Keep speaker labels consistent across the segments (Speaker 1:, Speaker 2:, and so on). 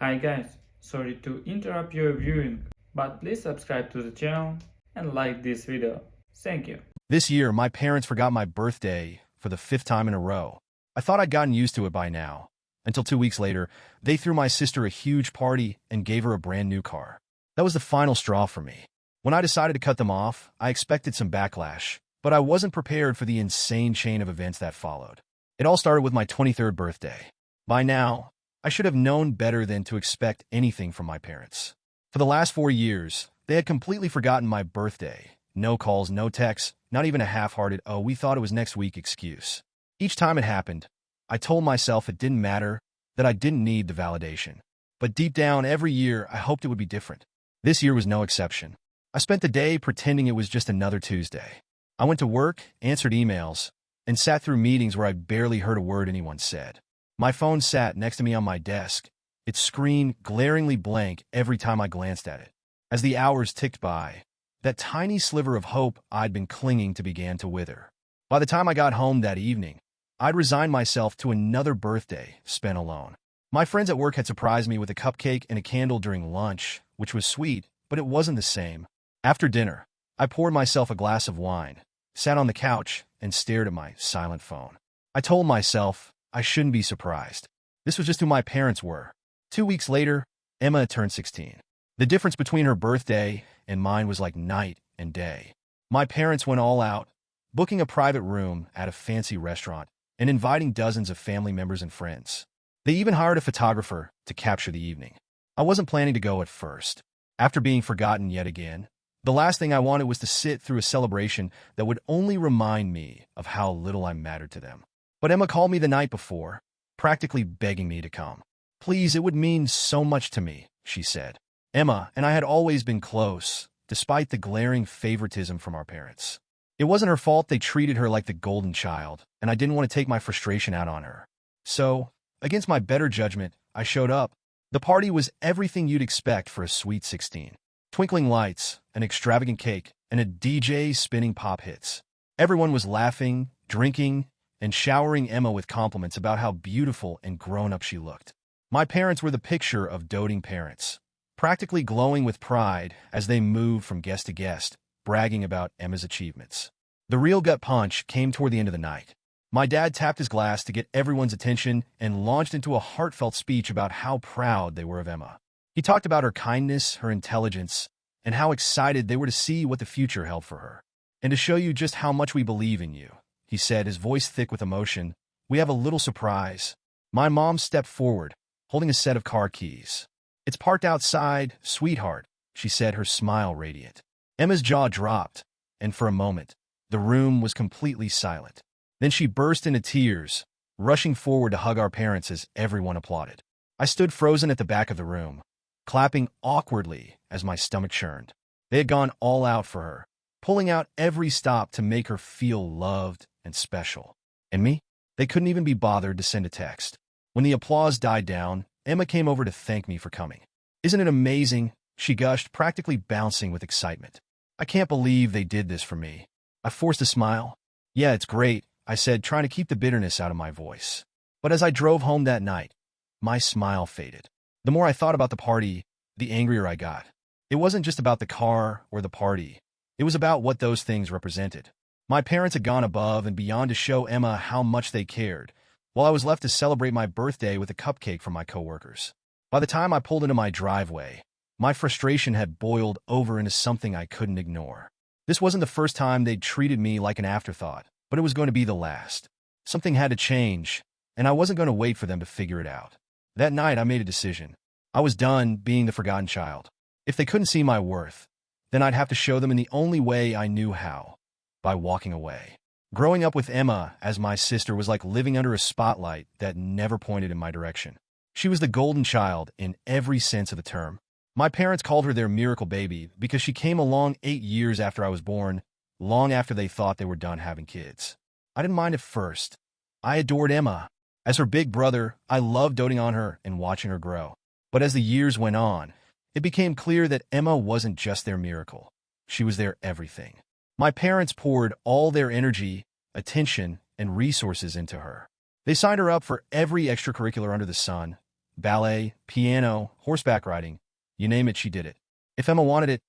Speaker 1: Hi guys, sorry to interrupt your viewing, but please subscribe to the channel and like this video. Thank you.
Speaker 2: This year, my parents forgot my birthday for the fifth time in a row. I thought I'd gotten used to it by now. Until 2 weeks later, they threw my sister a huge party and gave her a brand new car. That was the final straw for me. When I decided to cut them off, I expected some backlash, but I wasn't prepared for the insane chain of events that followed. It all started with my 23rd birthday. By now, I should have known better than to expect anything from my parents. For the last 4 years, they had completely forgotten my birthday. No calls, no texts, not even a half-hearted, "oh, we thought it was next week" excuse. Each time it happened, I told myself it didn't matter, that I didn't need the validation. But deep down, every year, I hoped it would be different. This year was no exception. I spent the day pretending it was just another Tuesday. I went to work, answered emails, and sat through meetings where I barely heard a word anyone said. My phone sat next to me on my desk, its screen glaringly blank every time I glanced at it. As the hours ticked by, that tiny sliver of hope I'd been clinging to began to wither. By the time I got home that evening, I'd resigned myself to another birthday spent alone. My friends at work had surprised me with a cupcake and a candle during lunch, which was sweet, but it wasn't the same. After dinner, I poured myself a glass of wine, sat on the couch, and stared at my silent phone. I told myself I shouldn't be surprised. This was just who my parents were. 2 weeks later, Emma had turned 16. The difference between her birthday and mine was like night and day. My parents went all out, booking a private room at a fancy restaurant and inviting dozens of family members and friends. They even hired a photographer to capture the evening. I wasn't planning to go at first. After being forgotten yet again, the last thing I wanted was to sit through a celebration that would only remind me of how little I mattered to them. But Emma called me the night before, practically begging me to come. "Please, it would mean so much to me," she said. Emma and I had always been close, despite the glaring favoritism from our parents. It wasn't her fault they treated her like the golden child, and I didn't want to take my frustration out on her. So, against my better judgment, I showed up. The party was everything you'd expect for a sweet 16. Twinkling lights, an extravagant cake, and a DJ spinning pop hits. Everyone was laughing, drinking, and showering Emma with compliments about how beautiful and grown-up she looked. My parents were the picture of doting parents, practically glowing with pride as they moved from guest to guest, bragging about Emma's achievements. The real gut punch came toward the end of the night. My dad tapped his glass to get everyone's attention and launched into a heartfelt speech about how proud they were of Emma. He talked about her kindness, her intelligence, and how excited they were to see what the future held for her. "And to show you just how much we believe in you," he said, his voice thick with emotion, "we have a little surprise." My mom stepped forward, holding a set of car keys. "It's parked outside, sweetheart," she said, her smile radiant. Emma's jaw dropped, and for a moment, the room was completely silent. Then she burst into tears, rushing forward to hug our parents as everyone applauded. I stood frozen at the back of the room, clapping awkwardly as my stomach churned. They had gone all out for her, pulling out every stop to make her feel loved and special. And me? They couldn't even be bothered to send a text. When the applause died down, Emma came over to thank me for coming. "Isn't it amazing?" she gushed, practically bouncing with excitement. "I can't believe they did this for me." I forced a smile. "Yeah, it's great," I said, trying to keep the bitterness out of my voice. But as I drove home that night, my smile faded. The more I thought about the party, the angrier I got. It wasn't just about the car or the party. It was about what those things represented. My parents had gone above and beyond to show Emma how much they cared, while I was left to celebrate my birthday with a cupcake from my coworkers. By the time I pulled into my driveway, my frustration had boiled over into something I couldn't ignore. This wasn't the first time they'd treated me like an afterthought, but it was going to be the last. Something had to change, and I wasn't going to wait for them to figure it out. That night, I made a decision. I was done being the forgotten child. If they couldn't see my worth, then I'd have to show them in the only way I knew how, by walking away. Growing up with Emma as my sister was like living under a spotlight that never pointed in my direction. She was the golden child in every sense of the term. My parents called her their miracle baby because she came along 8 years after I was born, long after they thought they were done having kids. I didn't mind at first. I adored Emma. As her big brother, I loved doting on her and watching her grow. But as the years went on, it became clear that Emma wasn't just their miracle. She was their everything. My parents poured all their energy, attention, and resources into her. They signed her up for every extracurricular under the sun, ballet, piano, horseback riding. You name it, she did it. If Emma wanted it,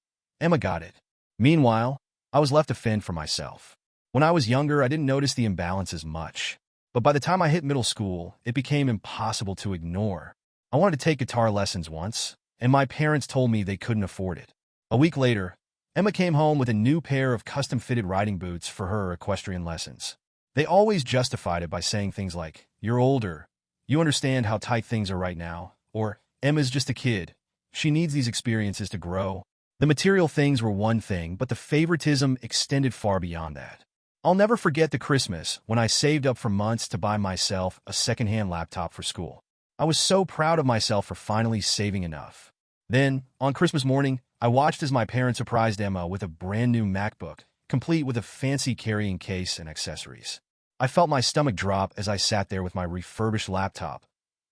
Speaker 2: Emma got it. Meanwhile, I was left to fend for myself. When I was younger, I didn't notice the imbalances much. But by the time I hit middle school, it became impossible to ignore. I wanted to take guitar lessons once, and my parents told me they couldn't afford it. A week later, Emma came home with a new pair of custom-fitted riding boots for her equestrian lessons. They always justified it by saying things like, "You're older. You understand how tight things are right now," or "Emma's just a kid. She needs these experiences to grow." The material things were one thing, but the favoritism extended far beyond that. I'll never forget the Christmas when I saved up for months to buy myself a secondhand laptop for school. I was so proud of myself for finally saving enough. Then, on Christmas morning, I watched as my parents surprised Emma with a brand new MacBook, complete with a fancy carrying case and accessories. I felt my stomach drop as I sat there with my refurbished laptop,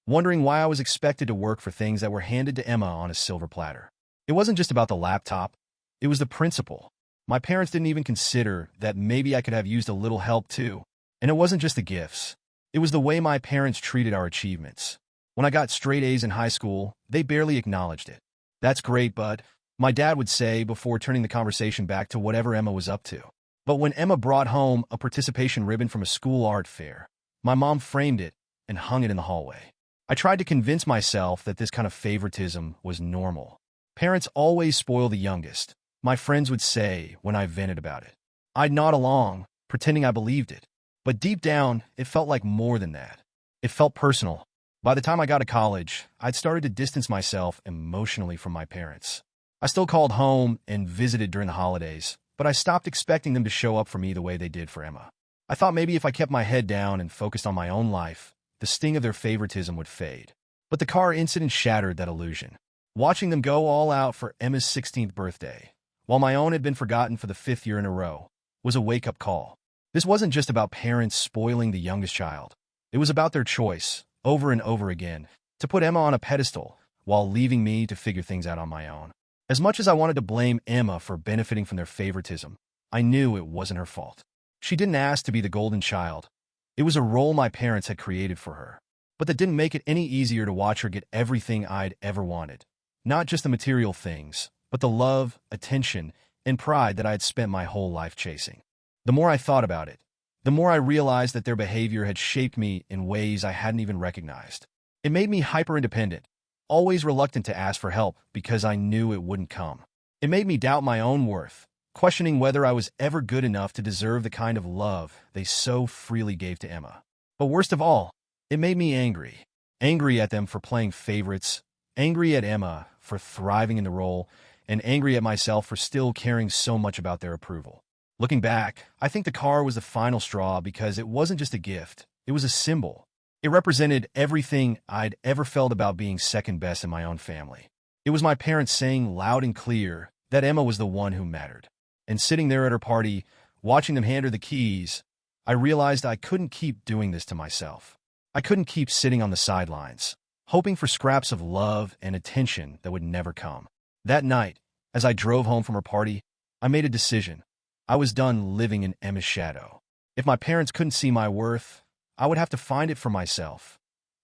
Speaker 2: wondering why I was expected to work for things that were handed to Emma on a silver platter. It wasn't just about the laptop, it was the principle. My parents didn't even consider that maybe I could have used a little help too. And it wasn't just the gifts. It was the way my parents treated our achievements. When I got straight A's in high school, they barely acknowledged it. "That's great, bud," my dad would say before turning the conversation back to whatever Emma was up to. But when Emma brought home a participation ribbon from a school art fair, my mom framed it and hung it in the hallway. I tried to convince myself that this kind of favoritism was normal. Parents always spoil the youngest, my friends would say when I vented about it. I'd nod along, pretending I believed it. But deep down, it felt like more than that. It felt personal. By the time I got to college, I'd started to distance myself emotionally from my parents. I still called home and visited during the holidays, but I stopped expecting them to show up for me the way they did for Emma. I thought maybe if I kept my head down and focused on my own life, the sting of their favoritism would fade. But the car incident shattered that illusion. Watching them go all out for Emma's 16th birthday, while my own had been forgotten for the 5th year in a row, was a wake-up call. This wasn't just about parents spoiling the youngest child. It was about their choice, over and over again, to put Emma on a pedestal while leaving me to figure things out on my own. As much as I wanted to blame Emma for benefiting from their favoritism, I knew it wasn't her fault. She didn't ask to be the golden child. It was a role my parents had created for her. But that didn't make it any easier to watch her get everything I'd ever wanted. Not just the material things, but the love, attention, and pride that I had spent my whole life chasing. The more I thought about it, the more I realized that their behavior had shaped me in ways I hadn't even recognized. It made me hyper-independent, always reluctant to ask for help because I knew it wouldn't come. It made me doubt my own worth, questioning whether I was ever good enough to deserve the kind of love they so freely gave to Emma. But worst of all, it made me angry. Angry at them for playing favorites, angry at Emma for thriving in the role, and angry at myself for still caring so much about their approval. Looking back, I think the car was the final straw because it wasn't just a gift, it was a symbol. It represented everything I'd ever felt about being second best in my own family. It was my parents saying loud and clear that Emma was the one who mattered. And sitting there at her party, watching them hand her the keys, I realized I couldn't keep doing this to myself. I couldn't keep sitting on the sidelines, hoping for scraps of love and attention that would never come. That night, as I drove home from her party, I made a decision. I was done living in Emma's shadow. If my parents couldn't see my worth, I would have to find it for myself,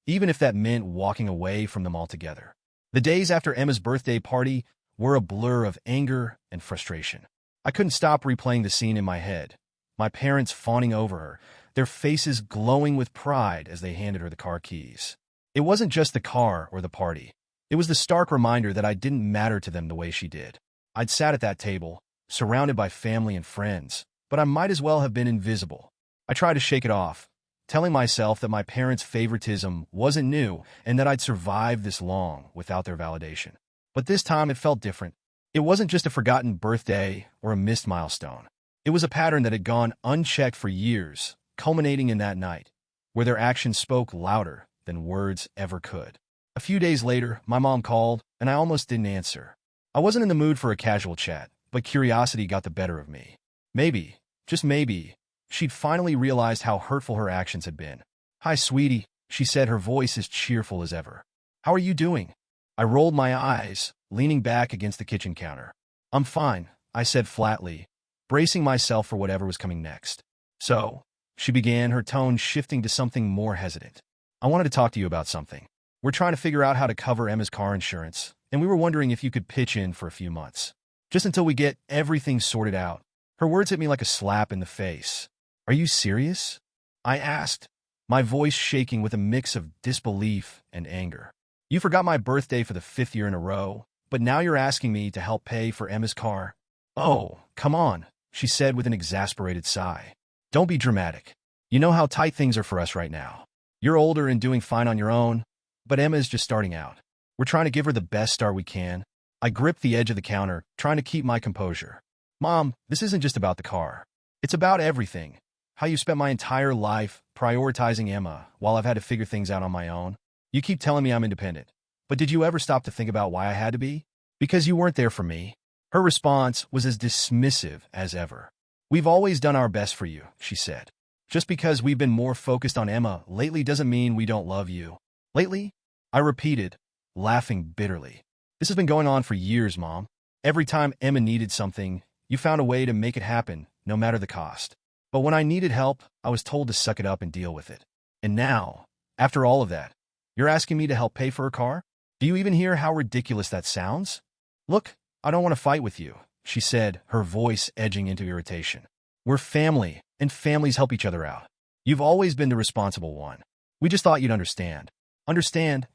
Speaker 2: even if that meant walking away from them altogether. The days after Emma's birthday party were a blur of anger and frustration. I couldn't stop replaying the scene in my head, my parents fawning over her, their faces glowing with pride as they handed her the car keys. It wasn't just the car or the party. It was the stark reminder that I didn't matter to them the way she did. I'd sat at that table, surrounded by family and friends, but I might as well have been invisible. I tried to shake it off, telling myself that my parents' favoritism wasn't new and that I'd survived this long without their validation. But this time it felt different. It wasn't just a forgotten birthday or a missed milestone. It was a pattern that had gone unchecked for years, culminating in that night, where their actions spoke louder than words ever could. A few days later, my mom called, and I almost didn't answer. I wasn't in the mood for a casual chat, but curiosity got the better of me. Maybe, just maybe, she'd finally realized how hurtful her actions had been. "Hi, sweetie," she said, her voice as cheerful as ever. "How are you doing?" I rolled my eyes, leaning back against the kitchen counter. "I'm fine," I said flatly, bracing myself for whatever was coming next. "So," she began, her tone shifting to something more hesitant. "I wanted to talk to you about something." We're trying to figure out how to cover Emma's car insurance, and we were wondering if you could pitch in for a few months. Just until we get everything sorted out." Her words hit me like a slap in the face. "Are you serious?" I asked, my voice shaking with a mix of disbelief and anger. "You forgot my birthday for the 5th year in a row, but now you're asking me to help pay for Emma's car?" "Oh, come on," she said with an exasperated sigh. "Don't be dramatic. You know how tight things are for us right now. You're older and doing fine on your own, but Emma is just starting out. We're trying to give her the best start we can." I gripped the edge of the counter, trying to keep my composure. "Mom, this isn't just about the car. It's about everything. How you spent my entire life prioritizing Emma while I've had to figure things out on my own. You keep telling me I'm independent, but did you ever stop to think about why I had to be? Because you weren't there for me." Her response was as dismissive as ever. "We've always done our best for you," she said. "Just because we've been more focused on Emma lately doesn't mean we don't love you." "Lately?" I repeated, laughing bitterly. "This has been going on for years, Mom. Every time Emma needed something, you found a way to make it happen, no matter the cost. But when I needed help, I was told to suck it up and deal with it. And now, after all of that, you're asking me to help pay for her car? Do you even hear how ridiculous that sounds?" "Look, I don't want to fight with you," she said, her voice edging into irritation. "We're family, and families help each other out. You've always been the responsible one. We just thought you'd understand." "Understand?"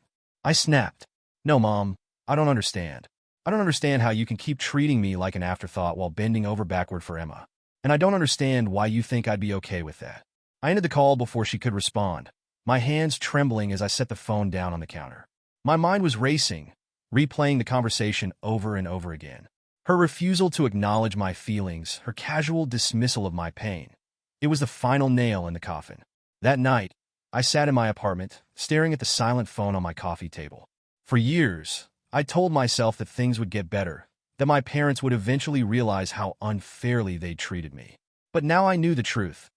Speaker 2: I snapped. "No, Mom, I don't understand. I don't understand how you can keep treating me like an afterthought while bending over backward for Emma. And I don't understand why you think I'd be okay with that." I ended the call before she could respond, my hands trembling as I set the phone down on the counter. My mind was racing, replaying the conversation over and over again. Her refusal to acknowledge my feelings, her casual dismissal of my pain. It was the final nail in the coffin. That night, I sat in my apartment, staring at the silent phone on my coffee table. For years, I told myself that things would get better, that my parents would eventually realize how unfairly they'd treated me. But now I knew the truth.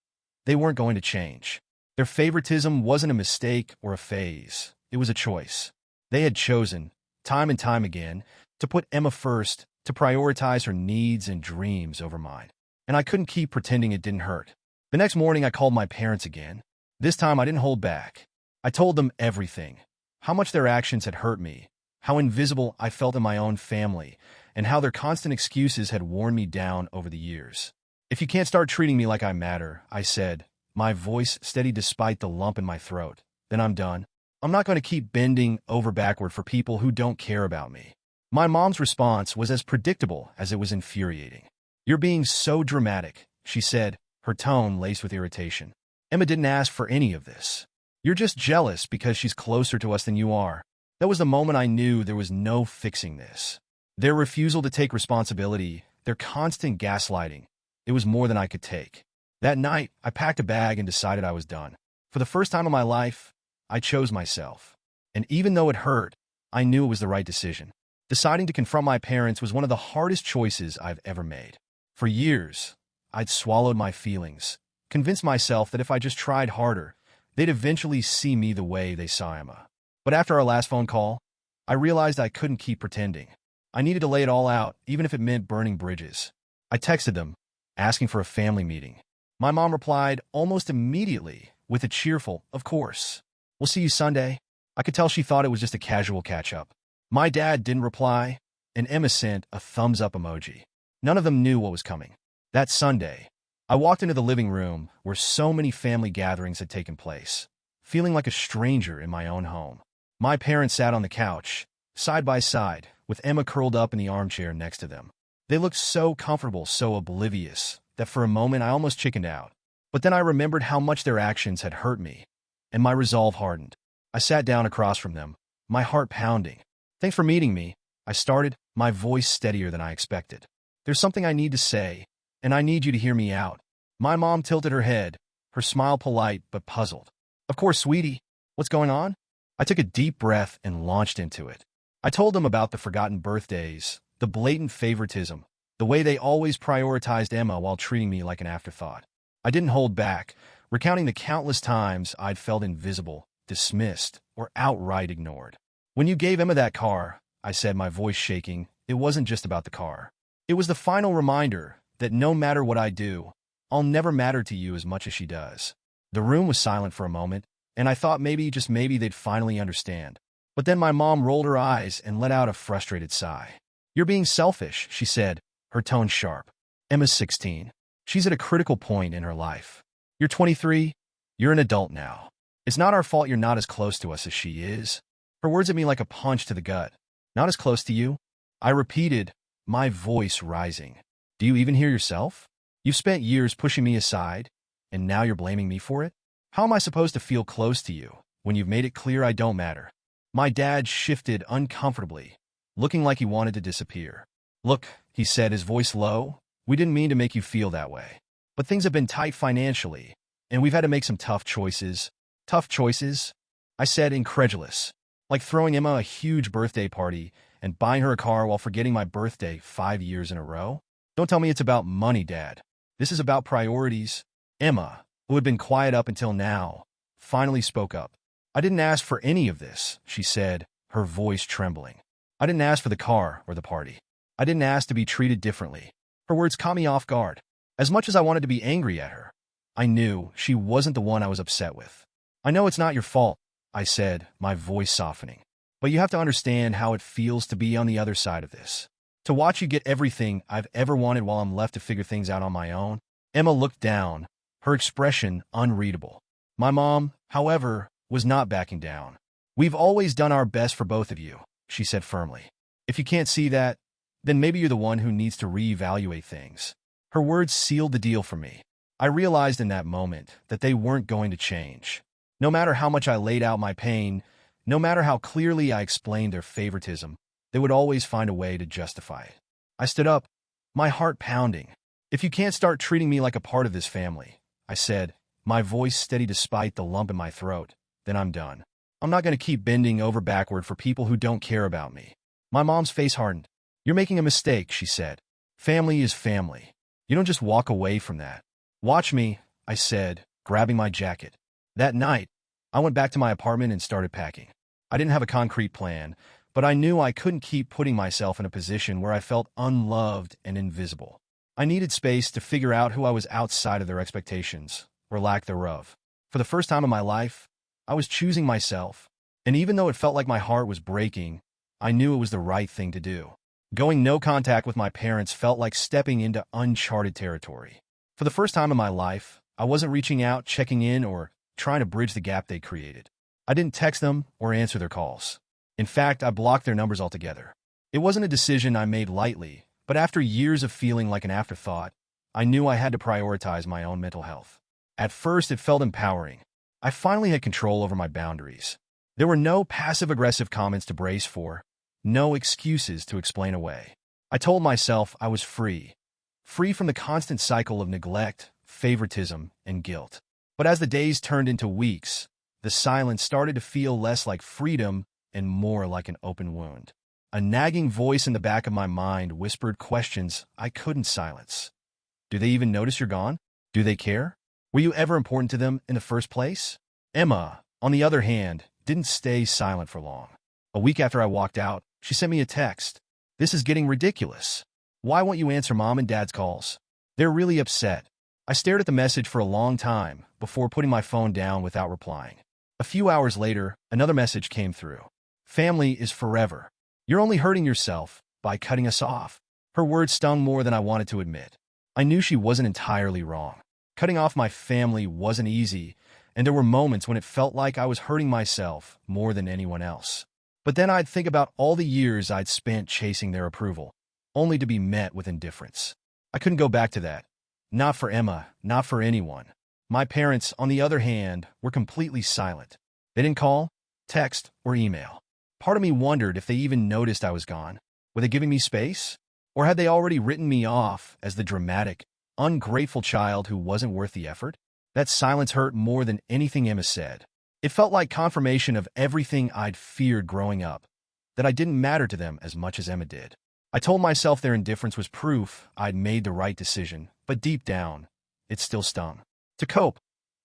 Speaker 2: They weren't going to change. Their favoritism wasn't a mistake or a phase. It was a choice. They had chosen, time and time again, to put Emma first, to prioritize her needs and dreams over mine. And I couldn't keep pretending it didn't hurt. The next morning, I called my parents again. This time, I didn't hold back. I told them everything. How much their actions had hurt me, how invisible I felt in my own family, and how their constant excuses had worn me down over the years. "If you can't start treating me like I matter," I said, my voice steady despite the lump in my throat, "then I'm done. I'm not going to keep bending over backward for people who don't care about me." My mom's response was as predictable as it was infuriating. "You're being so dramatic," she said, her tone laced with irritation. "Emma didn't ask for any of this. You're just jealous because she's closer to us than you are." That was the moment I knew there was no fixing this. Their refusal to take responsibility, their constant gaslighting, it was more than I could take. That night, I packed a bag and decided I was done. For the first time in my life, I chose myself. And even though it hurt, I knew it was the right decision. Deciding to confront my parents was one of the hardest choices I've ever made. For years, I'd swallowed my feelings, convinced myself that if I just tried harder, they'd eventually see me the way they saw Emma. But after our last phone call, I realized I couldn't keep pretending. I needed to lay it all out, even if it meant burning bridges. I texted them, asking for a family meeting. My mom replied almost immediately with a cheerful, "Of course. We'll see you Sunday." I could tell she thought it was just a casual catch-up. My dad didn't reply, and Emma sent a thumbs-up emoji. None of them knew what was coming. That Sunday, I walked into the living room where so many family gatherings had taken place, feeling like a stranger in my own home. My parents sat on the couch, side by side, with Emma curled up in the armchair next to them. They looked so comfortable, so oblivious, that for a moment I almost chickened out. But then I remembered how much their actions had hurt me, and my resolve hardened. I sat down across from them, my heart pounding. "Thanks for meeting me," I started, my voice steadier than I expected. "There's something I need to say, and I need you to hear me out." My mom tilted her head, her smile polite but puzzled. "Of course, sweetie. What's going on?" I took a deep breath and launched into it. I told them about the forgotten birthdays, the blatant favoritism, the way they always prioritized Emma while treating me like an afterthought. I didn't hold back, recounting the countless times I'd felt invisible, dismissed, or outright ignored. "When you gave Emma that car," I said, my voice shaking, "it wasn't just about the car. It was the final reminder that no matter what I do, I'll never matter to you as much as she does." The room was silent for a moment, and I thought maybe, just maybe, they'd finally understand. But then my mom rolled her eyes and let out a frustrated sigh. "You're being selfish," she said, her tone sharp. "Emma's 16. She's at a critical point in her life. You're 23. You're an adult now. It's not our fault you're not as close to us as she is." Her words hit me like a punch to the gut. "Not as close to you?" I repeated, my voice rising. "Do you even hear yourself? You've spent years pushing me aside, and now you're blaming me for it? How am I supposed to feel close to you when you've made it clear I don't matter?" My dad shifted uncomfortably, looking like he wanted to disappear. "Look," he said, his voice low, "we didn't mean to make you feel that way. But things have been tight financially, and we've had to make some tough choices." "Tough choices?" I said, incredulous. "Like throwing Emma a huge birthday party and buying her a car while forgetting my birthday 5 years in a row? Don't tell me it's about money, Dad. This is about priorities." Emma, who had been quiet up until now, finally spoke up. "I didn't ask for any of this," she said, her voice trembling. "I didn't ask for the car or the party. I didn't ask to be treated differently." Her words caught me off guard. As much as I wanted to be angry at her, I knew she wasn't the one I was upset with. "I know it's not your fault," I said, my voice softening. "But you have to understand how it feels to be on the other side of this. To watch you get everything I've ever wanted while I'm left to figure things out on my own." Emma looked down, her expression unreadable. My mom, however, was not backing down. "We've always done our best for both of you," she said firmly. "If you can't see that, then maybe you're the one who needs to reevaluate things." Her words sealed the deal for me. I realized in that moment that they weren't going to change. No matter how much I laid out my pain, no matter how clearly I explained their favoritism, they would always find a way to justify it. I stood up, my heart pounding. "If you can't start treating me like a part of this family," I said, my voice steady despite the lump in my throat, "then I'm done. I'm not going to keep bending over backward for people who don't care about me." My mom's face hardened. "You're making a mistake," she said. "Family is family. You don't just walk away from that." "Watch me," I said, grabbing my jacket. That night, I went back to my apartment and started packing. I didn't have a concrete plan, but I knew I couldn't keep putting myself in a position where I felt unloved and invisible. I needed space to figure out who I was outside of their expectations, or lack thereof. For the first time in my life, I was choosing myself, and even though it felt like my heart was breaking, I knew it was the right thing to do. Going no contact with my parents felt like stepping into uncharted territory. For the first time in my life, I wasn't reaching out, checking in, or trying to bridge the gap they created. I didn't text them or answer their calls. In fact, I blocked their numbers altogether. It wasn't a decision I made lightly, but after years of feeling like an afterthought, I knew I had to prioritize my own mental health. At first, it felt empowering. I finally had control over my boundaries. There were no passive-aggressive comments to brace for, no excuses to explain away. I told myself I was free from the constant cycle of neglect, favoritism, and guilt. But as the days turned into weeks, the silence started to feel less like freedom and more like an open wound. A nagging voice in the back of my mind whispered questions I couldn't silence. Do they even notice you're gone? Do they care? Were you ever important to them in the first place? Emma, on the other hand, didn't stay silent for long. A week after I walked out, she sent me a text. "This is getting ridiculous. Why won't you answer Mom and Dad's calls? They're really upset." I stared at the message for a long time before putting my phone down without replying. A few hours later, another message came through. "Family is forever. You're only hurting yourself by cutting us off." Her words stung more than I wanted to admit. I knew she wasn't entirely wrong. Cutting off my family wasn't easy, and there were moments when it felt like I was hurting myself more than anyone else. But then I'd think about all the years I'd spent chasing their approval, only to be met with indifference. I couldn't go back to that. Not for Emma, not for anyone. My parents, on the other hand, were completely silent. They didn't call, text, or email. Part of me wondered if they even noticed I was gone. Were they giving me space? Or had they already written me off as the dramatic, ungrateful child who wasn't worth the effort? That silence hurt more than anything Emma said. It felt like confirmation of everything I'd feared growing up, that I didn't matter to them as much as Emma did. I told myself their indifference was proof I'd made the right decision, but deep down, it still stung. To cope,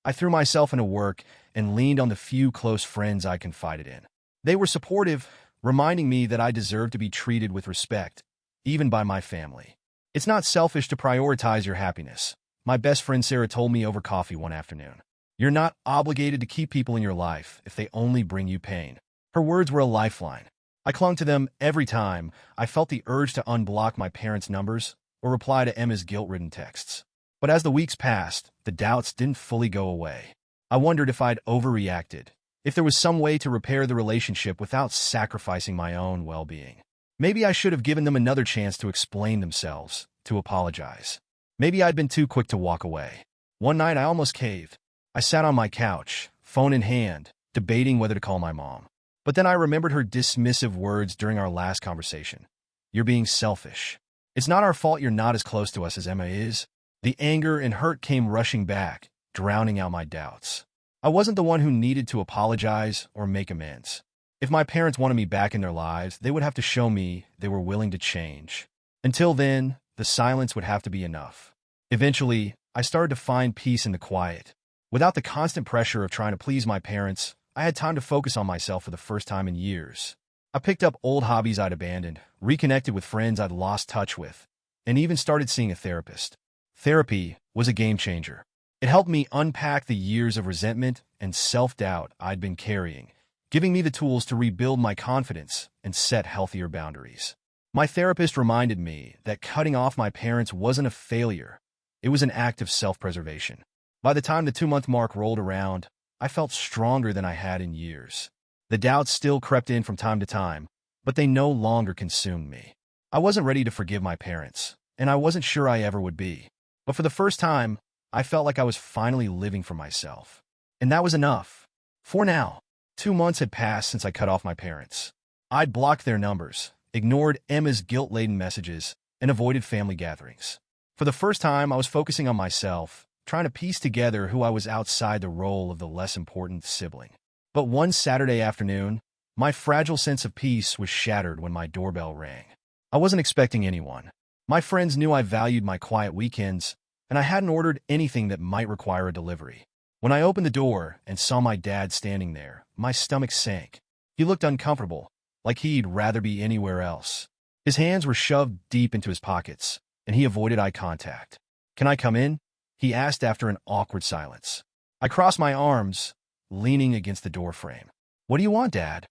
Speaker 2: I threw myself into work and leaned on the few close friends I confided in. They were supportive, reminding me that I deserved to be treated with respect, even by my family. It's not selfish to prioritize your happiness. My best friend Sarah told me over coffee one afternoon. You're not obligated to keep people in your life if they only bring you pain. Her words were a lifeline. I clung to them every time I felt the urge to unblock my parents' numbers or reply to Emma's guilt-ridden texts. But as the weeks passed, the doubts didn't fully go away. I wondered if I'd overreacted, if there was some way to repair the relationship without sacrificing my own well-being. Maybe I should have given them another chance to explain themselves, to apologize. Maybe I'd been too quick to walk away. One night I almost caved. I sat on my couch, phone in hand, debating whether to call my mom. But then I remembered her dismissive words during our last conversation. "You're being selfish. It's not our fault you're not as close to us as Emma is." The anger and hurt came rushing back, drowning out my doubts. I wasn't the one who needed to apologize or make amends. If my parents wanted me back in their lives, they would have to show me they were willing to change. Until then, the silence would have to be enough. Eventually, I started to find peace in the quiet. Without the constant pressure of trying to please my parents, I had time to focus on myself for the first time in years. I picked up old hobbies I'd abandoned, reconnected with friends I'd lost touch with, and even started seeing a therapist. Therapy was a game changer. It helped me unpack the years of resentment and self-doubt I'd been carrying, giving me the tools to rebuild my confidence and set healthier boundaries. My therapist reminded me that cutting off my parents wasn't a failure. It was an act of self-preservation. By the time the 2-month mark rolled around, I felt stronger than I had in years. The doubts still crept in from time to time, but they no longer consumed me. I wasn't ready to forgive my parents, and I wasn't sure I ever would be. But for the first time, I felt like I was finally living for myself. And that was enough. For now. 2 months had passed since I cut off my parents. I'd blocked their numbers, ignored Emma's guilt-laden messages, and avoided family gatherings. For the first time, I was focusing on myself, trying to piece together who I was outside the role of the less important sibling. But one Saturday afternoon, my fragile sense of peace was shattered when my doorbell rang. I wasn't expecting anyone. My friends knew I valued my quiet weekends, and I hadn't ordered anything that might require a delivery. When I opened the door and saw my dad standing there, my stomach sank. He looked uncomfortable, like he'd rather be anywhere else. His hands were shoved deep into his pockets, and he avoided eye contact. "Can I come in?" he asked after an awkward silence. I crossed my arms, leaning against the doorframe. "What do you want, Dad?"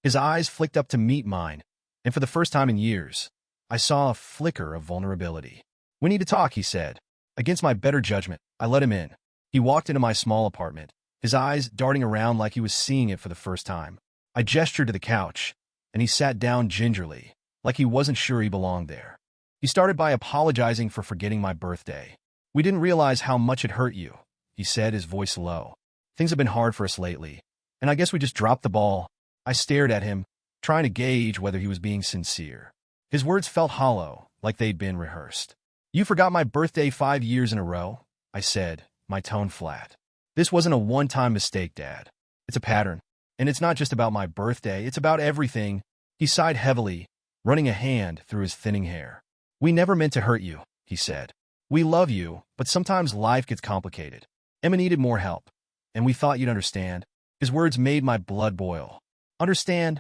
Speaker 2: His eyes flicked up to meet mine, and for the first time in years, I saw a flicker of vulnerability. "We need to talk," he said. Against my better judgment, I let him in. He walked into my small apartment, his eyes darting around like he was seeing it for the first time. I gestured to the couch, and he sat down gingerly, like he wasn't sure he belonged there. He started by apologizing for forgetting my birthday. "We didn't realize how much it hurt you," he said, his voice low. "Things have been hard for us lately, and I guess we just dropped the ball." I stared at him, trying to gauge whether he was being sincere. His words felt hollow, like they'd been rehearsed. "You forgot my birthday 5 years in a row," I said, my tone flat. "This wasn't a one-time mistake, Dad. It's a pattern. And it's not just about my birthday, it's about everything." He sighed heavily, running a hand through his thinning hair. "We never meant to hurt you," he said. "We love you, but sometimes life gets complicated. Emma needed more help, and we thought you'd understand." His words made my blood boil. "Understand?"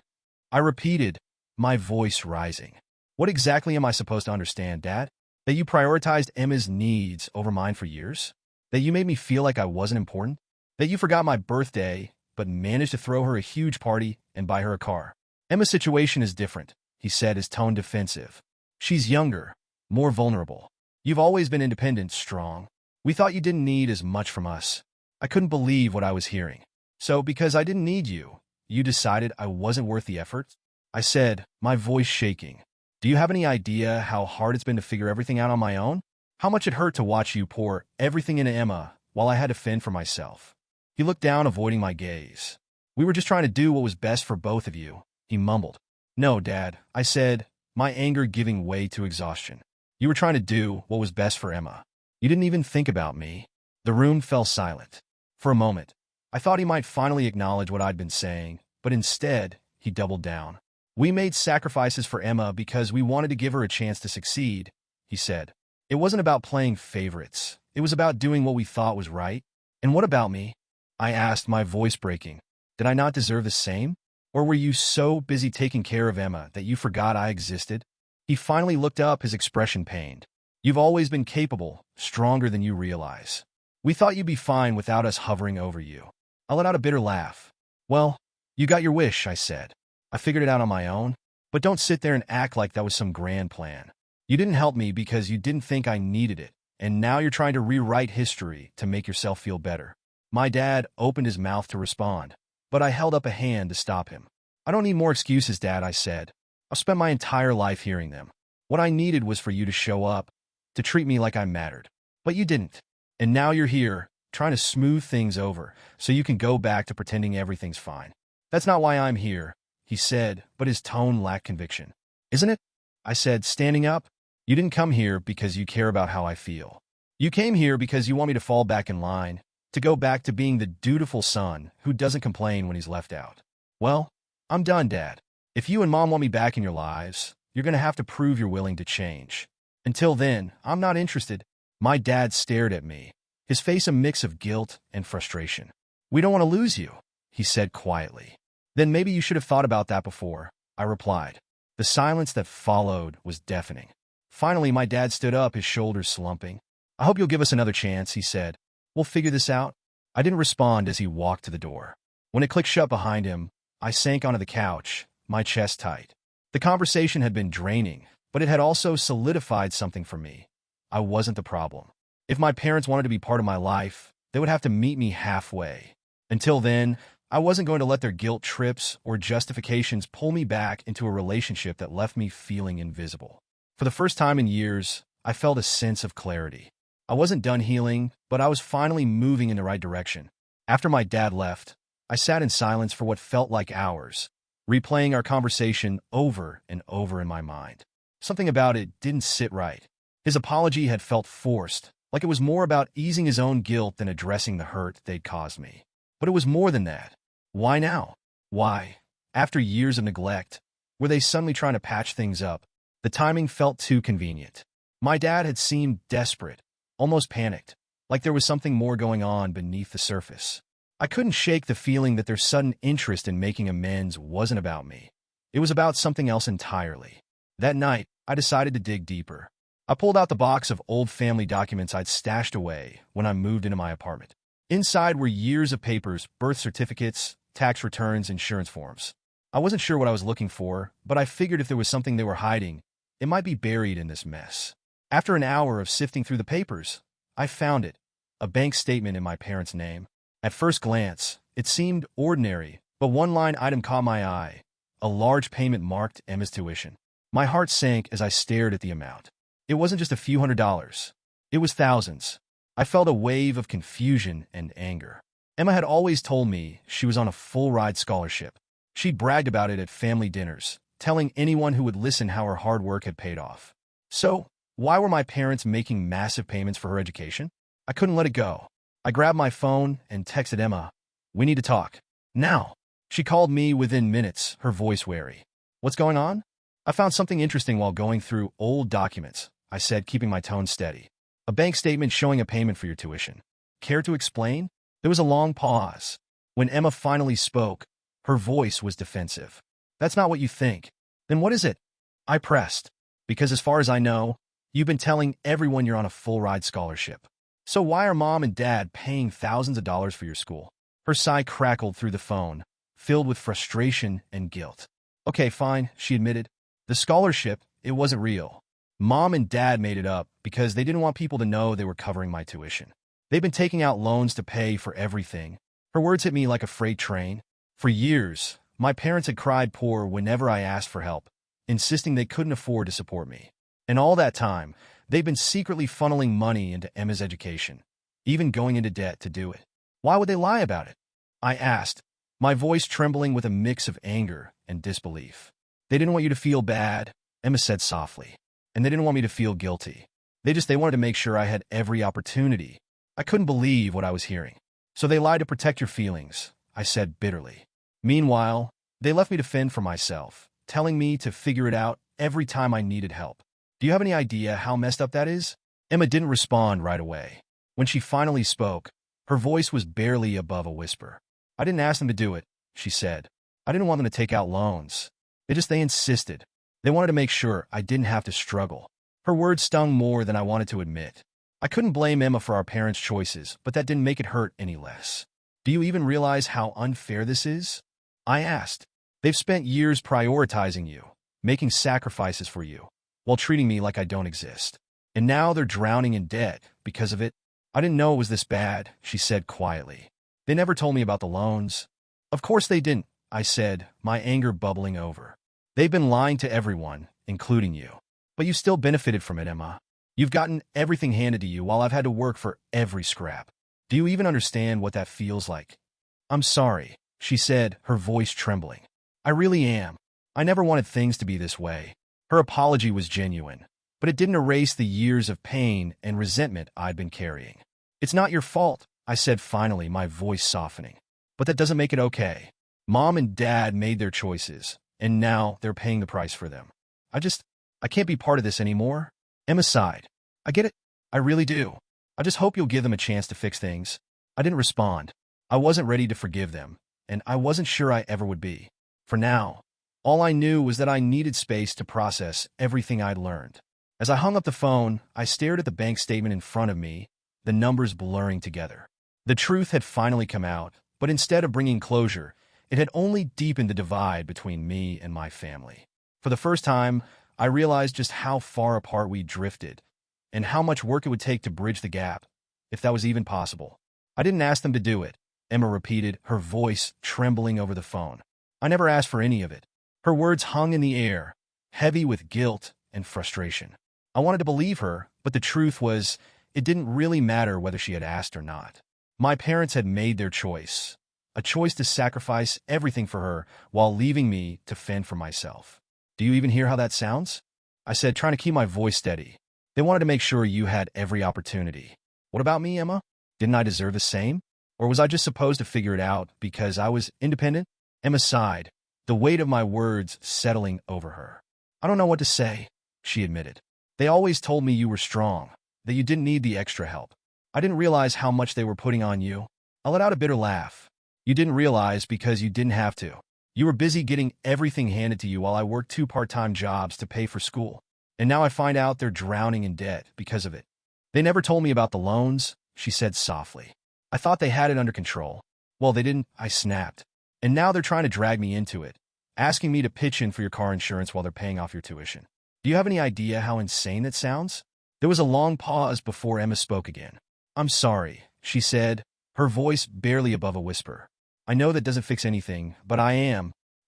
Speaker 2: I repeated, my voice rising. "What exactly am I supposed to understand, Dad? That you prioritized Emma's needs over mine for years? That you made me feel like I wasn't important? That you forgot my birthday, but managed to throw her a huge party and buy her a car? Emma's situation is different," he said, his tone defensive. "She's younger, more vulnerable. You've always been independent, strong. We thought you didn't need as much from us." I couldn't believe what I was hearing. "So, because I didn't need you, you decided I wasn't worth the effort?" I said, my voice shaking. "Do you have any idea how hard it's been to figure everything out on my own? How much it hurt to watch you pour everything into Emma while I had to fend for myself?" He looked down, avoiding my gaze. "We were just trying to do what was best for both of you," he mumbled. "No, Dad," I said, my anger giving way to exhaustion. "You were trying to do what was best for Emma. You didn't even think about me." The room fell silent. For a moment, I thought he might finally acknowledge what I'd been saying, but instead, he doubled down. "We made sacrifices for Emma because we wanted to give her a chance to succeed," he said. "It wasn't about playing favorites. It was about doing what we thought was right." "And what about me?" I asked, my voice breaking. "Did I not deserve the same? Or were you so busy taking care of Emma that you forgot I existed?" He finally looked up, his expression pained. "You've always been capable, stronger than you realize. We thought you'd be fine without us hovering over you." I let out a bitter laugh. "Well, You got your wish, I said. I figured it out on my own. But don't sit there and act like that was some grand plan. You didn't help me because you didn't think I needed it, and now you're trying to rewrite history to make yourself feel better. My dad opened his mouth to respond, but I held up a hand to stop him. I don't need more excuses, Dad, I said. I've spent my entire life hearing them. What I needed was for you to show up, to treat me like I mattered. But you didn't. And now you're here, trying to smooth things over, so you can go back to pretending everything's fine. That's not why I'm here, he said, but his tone lacked conviction. Isn't it? I said, standing up. You didn't come here because you care about how I feel. You came here because you want me to fall back in line, to go back to being the dutiful son who doesn't complain when he's left out. Well, I'm done, Dad. If you and Mom want me back in your lives, you're going to have to prove you're willing to change. Until then, I'm not interested. My dad stared at me, his face a mix of guilt and frustration. We don't want to lose you, he said quietly. Then maybe you should have thought about that before, I replied. The silence that followed was deafening. Finally, my dad stood up, his shoulders slumping. I hope you'll give us another chance, he said. We'll figure this out. I didn't respond as he walked to the door. When it clicked shut behind him, I sank onto the couch, my chest tight. The conversation had been draining, but it had also solidified something for me. I wasn't the problem. If my parents wanted to be part of my life, they would have to meet me halfway. Until then, I wasn't going to let their guilt trips or justifications pull me back into a relationship that left me feeling invisible. For the first time in years, I felt a sense of clarity. I wasn't done healing, but I was finally moving in the right direction. After my dad left, I sat in silence for what felt like hours, replaying our conversation over and over in my mind. Something about it didn't sit right. His apology had felt forced, like it was more about easing his own guilt than addressing the hurt they'd caused me. But it was more than that. Why now? Why, after years of neglect, were they suddenly trying to patch things up? The timing felt too convenient. My dad had seemed desperate, almost panicked, like there was something more going on beneath the surface. I couldn't shake the feeling that their sudden interest in making amends wasn't about me. It was about something else entirely. That night, I decided to dig deeper. I pulled out the box of old family documents I'd stashed away when I moved into my apartment. Inside were years of papers, birth certificates, tax returns, insurance forms. I wasn't sure what I was looking for, but I figured if there was something they were hiding, it might be buried in this mess. After an hour of sifting through the papers, I found it, a bank statement in my parents' name. At first glance, it seemed ordinary, but one line item caught my eye, a large payment marked Emma's tuition. My heart sank as I stared at the amount. It wasn't just a few $100s. It was thousands. I felt a wave of confusion and anger. Emma had always told me she was on a full-ride scholarship. She'd bragged about it at family dinners, telling anyone who would listen how her hard work had paid off. So, why were my parents making massive payments for her education? I couldn't let it go. I grabbed my phone and texted Emma, "We need to talk. Now." She called me within minutes, her voice wary. "What's going on?" "I found something interesting while going through old documents," I said, keeping my tone steady. "A bank statement showing a payment for your tuition. Care to explain?" There was a long pause. When Emma finally spoke, her voice was defensive. "That's not what you think." "Then what is it?" I pressed. "Because as far as I know, you've been telling everyone you're on a full-ride scholarship. So why are Mom and Dad paying thousands of dollars for your school?" Her sigh crackled through the phone, filled with frustration and guilt. "Okay, fine," she admitted. "The scholarship, it wasn't real. Mom and Dad made it up because they didn't want people to know they were covering my tuition. They've been taking out loans to pay for everything." Her words hit me like a freight train. For years, my parents had cried poor whenever I asked for help, insisting they couldn't afford to support me. And all that time, they've been secretly funneling money into Emma's education, even going into debt to do it. Why would they lie about it? I asked, my voice trembling with a mix of anger and disbelief. "They didn't want you to feel bad," Emma said softly. "And they didn't want me to feel guilty. They wanted to make sure I had every opportunity." I couldn't believe what I was hearing. "So they lied to protect your feelings," I said bitterly. "Meanwhile, they left me to fend for myself, telling me to figure it out every time I needed help. Do you have any idea how messed up that is?" Emma didn't respond right away. When she finally spoke, her voice was barely above a whisper. "I didn't ask them to do it," she said. "I didn't want them to take out loans. They insisted. They wanted to make sure I didn't have to struggle." Her words stung more than I wanted to admit. I couldn't blame Emma for our parents' choices, but that didn't make it hurt any less. "Do you even realize how unfair this is?" I asked. They've spent years prioritizing you, making sacrifices for you, while treating me like I don't exist. And now they're drowning in debt because of it. I didn't know it was this bad, she said quietly. They never told me about the loans. Of course they didn't, I said, my anger bubbling over. They've been lying to everyone, including you. But you still benefited from it, Emma. You've gotten everything handed to you while I've had to work for every scrap. Do you even understand what that feels like? I'm sorry, she said, her voice trembling. I really am. I never wanted things to be this way. Her apology was genuine, but it didn't erase the years of pain and resentment I'd been carrying. It's not your fault, I said finally, my voice softening. But that doesn't make it okay. Mom and Dad made their choices, and now they're paying the price for them. I can't be part of this anymore. Emma sighed. I get it. I really do. I just hope you'll give them a chance to fix things. I didn't respond. I wasn't ready to forgive them, and I wasn't sure I ever would be. For now, all I knew was that I needed space to process everything I'd learned. As I hung up the phone, I stared at the bank statement in front of me, the numbers blurring together. The truth had finally come out, but instead of bringing closure, it had only deepened the divide between me and my family. For the first time, I realized just how far apart we drifted, and how much work it would take to bridge the gap, if that was even possible. I didn't ask them to do it, Emma repeated, her voice trembling over the phone. I never asked for any of it. Her words hung in the air, heavy with guilt and frustration. I wanted to believe her, but the truth was, it didn't really matter whether she had asked or not. My parents had made their choice, a choice to sacrifice everything for her while leaving me to fend for myself. Do you even hear how that sounds? I said, trying to keep my voice steady. They wanted to make sure you had every opportunity. What about me, Emma? Didn't I deserve the same? Or was I just supposed to figure it out because I was independent? Emma sighed, the weight of my words settling over her. I don't know what to say, she admitted. They always told me you were strong, that you didn't need the extra help. I didn't realize how much they were putting on you. I let out a bitter laugh. You didn't realize because you didn't have to. You were busy getting everything handed to you while I worked 2 part-time jobs to pay for school. And now I find out they're drowning in debt because of it. They never told me about the loans, she said softly. I thought they had it under control. Well, they didn't, I snapped. And now they're trying to drag me into it, asking me to pitch in for your car insurance while they're paying off your tuition. Do you have any idea how insane that sounds? There was a long pause before Emma spoke again. I'm sorry, she said, her voice barely above a whisper. I know that doesn't fix anything, but I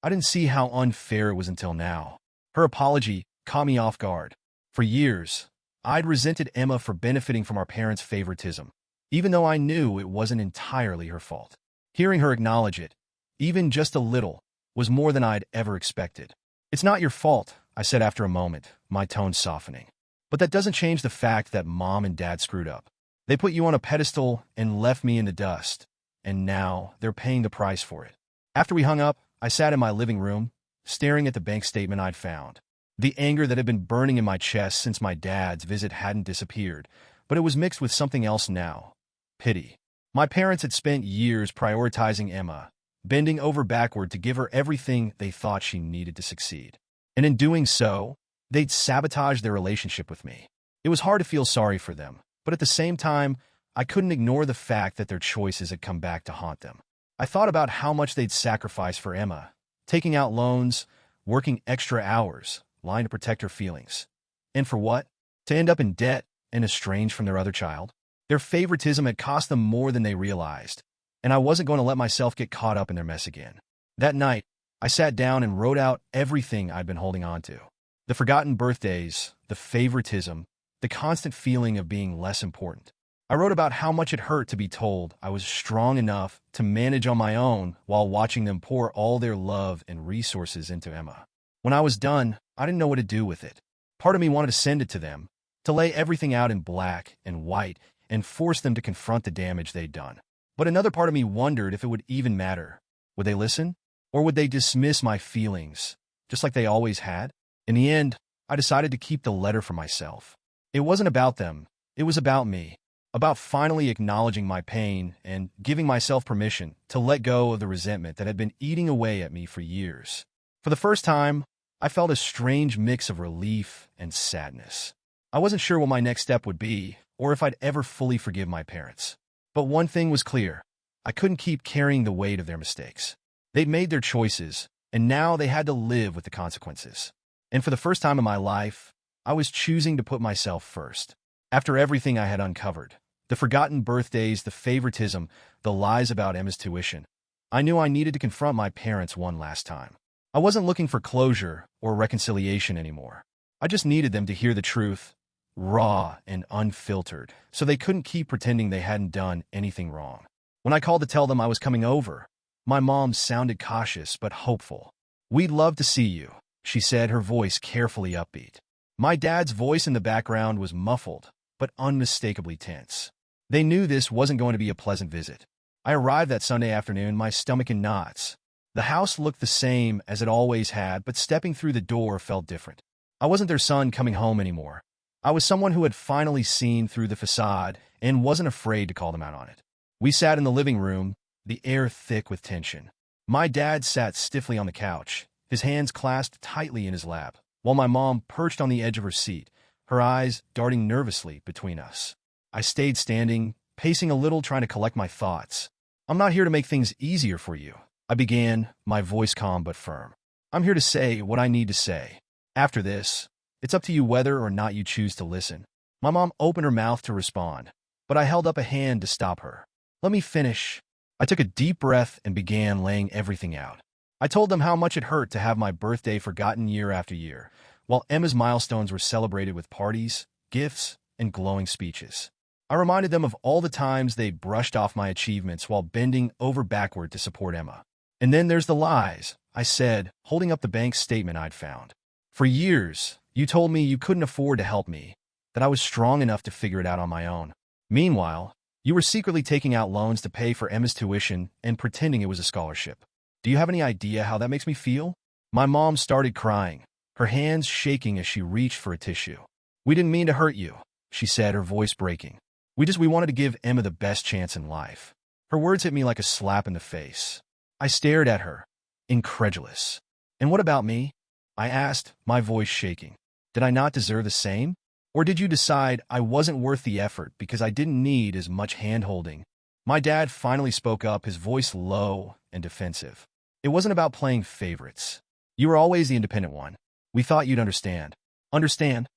Speaker 2: didn't see how unfair it was until now. Her apology caught me off guard. For years, I'd resented Emma for benefiting from our parents' favoritism, even though I knew it wasn't entirely her fault. Hearing her acknowledge it, even just a little, was more than I'd ever expected. It's not your fault, I said after a moment, my tone softening. But that doesn't change the fact that Mom and Dad screwed up. They put you on a pedestal and left me in the dust, and now they're paying the price for it. After we hung up, I sat in my living room, staring at the bank statement I'd found. The anger that had been burning in my chest since my dad's visit hadn't disappeared, but it was mixed with something else now. Pity. My parents had spent years prioritizing Emma, bending over backward to give her everything they thought she needed to succeed. And in doing so, they'd sabotaged their relationship with me. It was hard to feel sorry for them, but at the same time, I couldn't ignore the fact that their choices had come back to haunt them. I thought about how much they'd sacrificed for Emma, taking out loans, working extra hours, lying to protect her feelings. And for what? To end up in debt and estranged from their other child? Their favoritism had cost them more than they realized, and I wasn't going to let myself get caught up in their mess again. That night, I sat down and wrote out everything I'd been holding on to. The forgotten birthdays, the favoritism, the constant feeling of being less important. I wrote about how much it hurt to be told I was strong enough to manage on my own while watching them pour all their love and resources into Emma. When I was done, I didn't know what to do with it. Part of me wanted to send it to them, to lay everything out in black and white and force them to confront the damage they'd done. But another part of me wondered if it would even matter. Would they listen? Or would they dismiss my feelings, just like they always had? In the end, I decided to keep the letter for myself. It wasn't about them. It was about me. About finally acknowledging my pain and giving myself permission to let go of the resentment that had been eating away at me for years. For the first time, I felt a strange mix of relief and sadness. I wasn't sure what my next step would be, or if I'd ever fully forgive my parents. But one thing was clear. I couldn't keep carrying the weight of their mistakes. They'd made their choices, and now they had to live with the consequences. And for the first time in my life, I was choosing to put myself first. After everything I had uncovered, the forgotten birthdays, the favoritism, the lies about Emma's tuition, I knew I needed to confront my parents one last time. I wasn't looking for closure or reconciliation anymore. I just needed them to hear the truth, raw and unfiltered, so they couldn't keep pretending they hadn't done anything wrong. When I called to tell them I was coming over, my mom sounded cautious but hopeful. "We'd love to see you," she said, her voice carefully upbeat. My dad's voice in the background was muffled, but unmistakably tense. They knew this wasn't going to be a pleasant visit. I arrived that Sunday afternoon, my stomach in knots. The house looked the same as it always had, but stepping through the door felt different. I wasn't their son coming home anymore. I was someone who had finally seen through the facade and wasn't afraid to call them out on it. We sat in the living room, the air thick with tension. My dad sat stiffly on the couch, his hands clasped tightly in his lap, while my mom perched on the edge of her seat, her eyes darting nervously between us. I stayed standing, pacing a little, trying to collect my thoughts. "I'm not here to make things easier for you," I began, my voice calm but firm. "I'm here to say what I need to say. After this, it's up to you whether or not you choose to listen." My mom opened her mouth to respond, but I held up a hand to stop her. "Let me finish." I took a deep breath and began laying everything out. I told them how much it hurt to have my birthday forgotten year after year, while Emma's milestones were celebrated with parties, gifts, and glowing speeches. I reminded them of all the times they'd brushed off my achievements while bending over backward to support Emma. "And then there's the lies," I said, holding up the bank statement I'd found. "For years, you told me you couldn't afford to help me, that I was strong enough to figure it out on my own. Meanwhile, you were secretly taking out loans to pay for Emma's tuition and pretending it was a scholarship. Do you have any idea how that makes me feel?" My mom started crying, her hands shaking as she reached for a tissue. "We didn't mean to hurt you," she said, her voice breaking. We wanted to give Emma the best chance in life." Her words hit me like a slap in the face. I stared at her, incredulous. "And what about me?" I asked, my voice shaking. "Did I not deserve the same? Or did you decide I wasn't worth the effort because I didn't need as much hand-holding?" My dad finally spoke up, his voice low and defensive. "It wasn't about playing favorites. You were always the independent one. We thought you'd understand." "Understand?"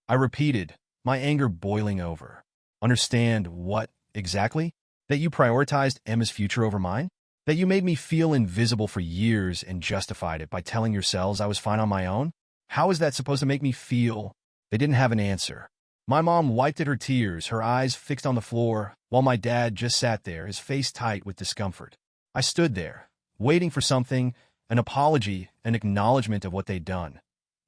Speaker 2: I repeated, my anger boiling over. "Understand what, exactly? That you prioritized Emma's future over mine? That you made me feel invisible for years and justified it by telling yourselves I was fine on my own? How is that supposed to make me feel?" They didn't have an answer. My mom wiped at her tears, her eyes fixed on the floor, while my dad just sat there, his face tight with discomfort. I stood there, waiting for something, an apology, an acknowledgement of what they'd done.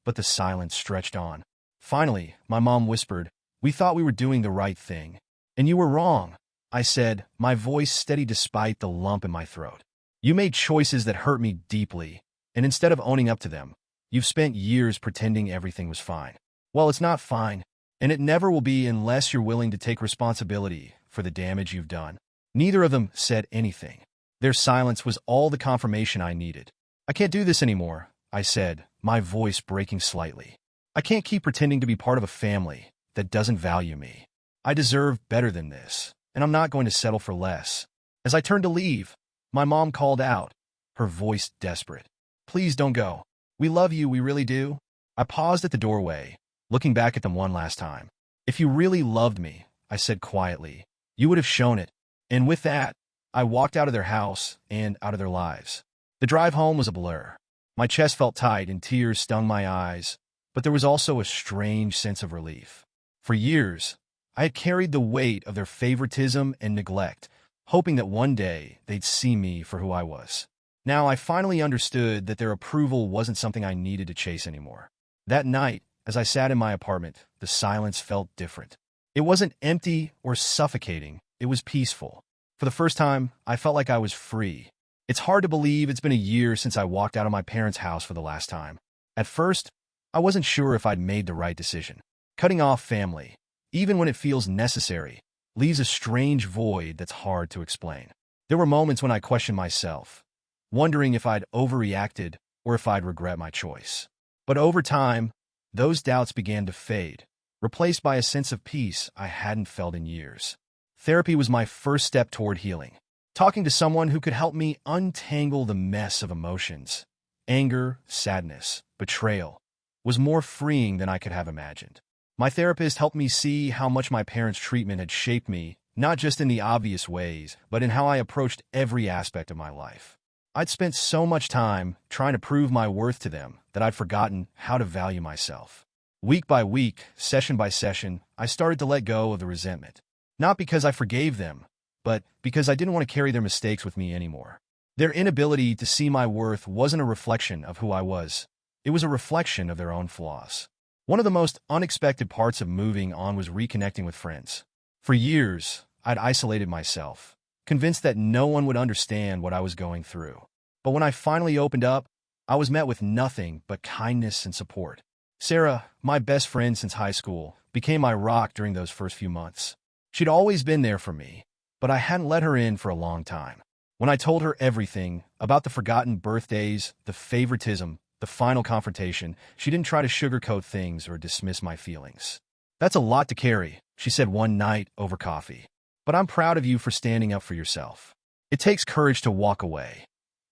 Speaker 2: But the silence stretched on. Finally, my mom whispered, "We thought we were doing the right thing. And you were wrong," I said, my voice steady despite the lump in my throat. "You made choices that hurt me deeply, and instead of owning up to them, you've spent years pretending everything was fine. Well, it's not fine, and it never will be unless you're willing to take responsibility for the damage you've done." Neither of them said anything. Their silence was all the confirmation I needed. "I can't do this anymore," I said, my voice breaking slightly. "I can't keep pretending to be part of a family that doesn't value me. I deserve better than this, and I'm not going to settle for less." As I turned to leave, my mom called out, her voice desperate. "Please don't go. We love you, we really do." I paused at the doorway, looking back at them one last time. "If you really loved me," I said quietly, "you would have shown it." And with that, I walked out of their house and out of their lives. The drive home was a blur. My chest felt tight and tears stung my eyes, but there was also a strange sense of relief. For years, I had carried the weight of their favoritism and neglect, hoping that one day they'd see me for who I was. Now I finally understood that their approval wasn't something I needed to chase anymore. That night, as I sat in my apartment, the silence felt different. It wasn't empty or suffocating, it was peaceful. For the first time, I felt like I was free. It's hard to believe it's been a year since I walked out of my parents' house for the last time. At first, I wasn't sure if I'd made the right decision. Cutting off family, even when it feels necessary, leaves a strange void that's hard to explain. There were moments when I questioned myself, wondering if I'd overreacted or if I'd regret my choice. But over time, those doubts began to fade, replaced by a sense of peace I hadn't felt in years. Therapy was my first step toward healing. Talking to someone who could help me untangle the mess of emotions, anger, sadness, betrayal, was more freeing than I could have imagined. My therapist helped me see how much my parents' treatment had shaped me, not just in the obvious ways, but in how I approached every aspect of my life. I'd spent so much time trying to prove my worth to them that I'd forgotten how to value myself. Week by week, session by session, I started to let go of the resentment. Not because I forgave them, but because I didn't want to carry their mistakes with me anymore. Their inability to see my worth wasn't a reflection of who I was. It was a reflection of their own flaws. One of the most unexpected parts of moving on was reconnecting with friends. For years, I'd isolated myself, convinced that no one would understand what I was going through. But when I finally opened up, I was met with nothing but kindness and support. Sarah, my best friend since high school, became my rock during those first few months. She'd always been there for me, but I hadn't let her in for a long time. When I told her everything about the forgotten birthdays, the favoritism, the final confrontation, she didn't try to sugarcoat things or dismiss my feelings. "That's a lot to carry," she said one night over coffee. "But I'm proud of you for standing up for yourself. It takes courage to walk away,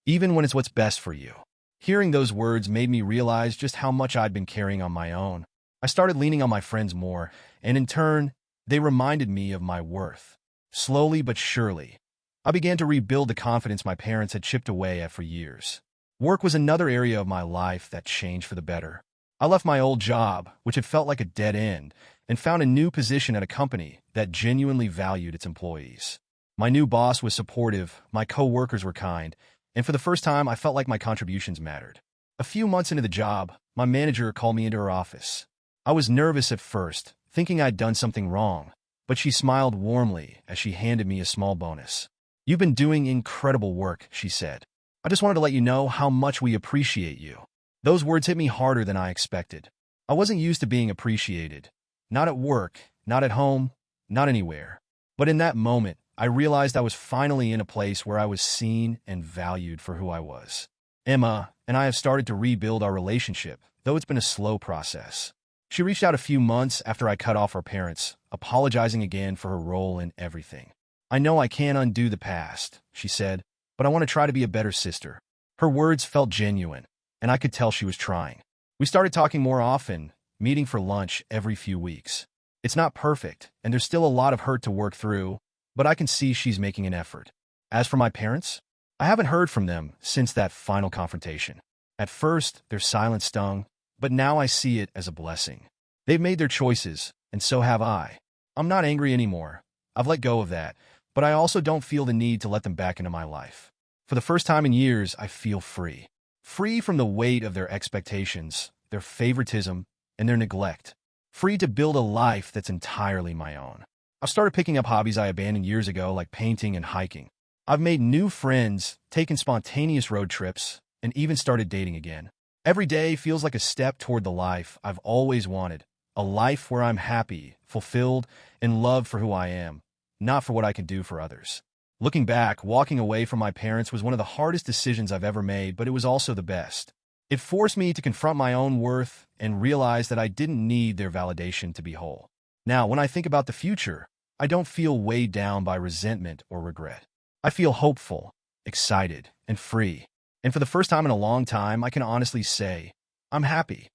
Speaker 2: even when it's what's best for you." Hearing those words made me realize just how much I'd been carrying on my own. I started leaning on my friends more, and in turn, they reminded me of my worth. Slowly but surely, I began to rebuild the confidence my parents had chipped away at for years. Work was another area of my life that changed for the better. I left my old job, which had felt like a dead end, and found a new position at a company that genuinely valued its employees. My new boss was supportive, my co-workers were kind, and for the first time, I felt like my contributions mattered. A few months into the job, my manager called me into her office. I was nervous at first, thinking I'd done something wrong, but she smiled warmly as she handed me a small bonus. "You've been doing incredible work," she said. "I just wanted to let you know how much we appreciate you." Those words hit me harder than I expected. I wasn't used to being appreciated. Not at work, not at home, not anywhere. But in that moment, I realized I was finally in a place where I was seen and valued for who I was. Emma and I have started to rebuild our relationship, though it's been a slow process. She reached out a few months after I cut off our parents, apologizing again for her role in everything. "I know I can't undo the past," she said, "but I want to try to be a better sister." Her words felt genuine, and I could tell she was trying. We started talking more often, meeting for lunch every few weeks. It's not perfect, and there's still a lot of hurt to work through, but I can see she's making an effort. As for my parents, I haven't heard from them since that final confrontation. At first, their silence stung, but now I see it as a blessing. They've made their choices, and so have I. I'm not angry anymore. I've let go of that, but I also don't feel the need to let them back into my life. For the first time in years, I feel free. Free from the weight of their expectations, their favoritism, and their neglect. Free to build a life that's entirely my own. I've started picking up hobbies I abandoned years ago, like painting and hiking. I've made new friends, taken spontaneous road trips, and even started dating again. Every day feels like a step toward the life I've always wanted. A life where I'm happy, fulfilled, and loved for who I am, not for what I can do for others. Looking back, walking away from my parents was one of the hardest decisions I've ever made, but it was also the best. It forced me to confront my own worth and realize that I didn't need their validation to be whole. Now, when I think about the future, I don't feel weighed down by resentment or regret. I feel hopeful, excited, and free. And for the first time in a long time, I can honestly say, I'm happy.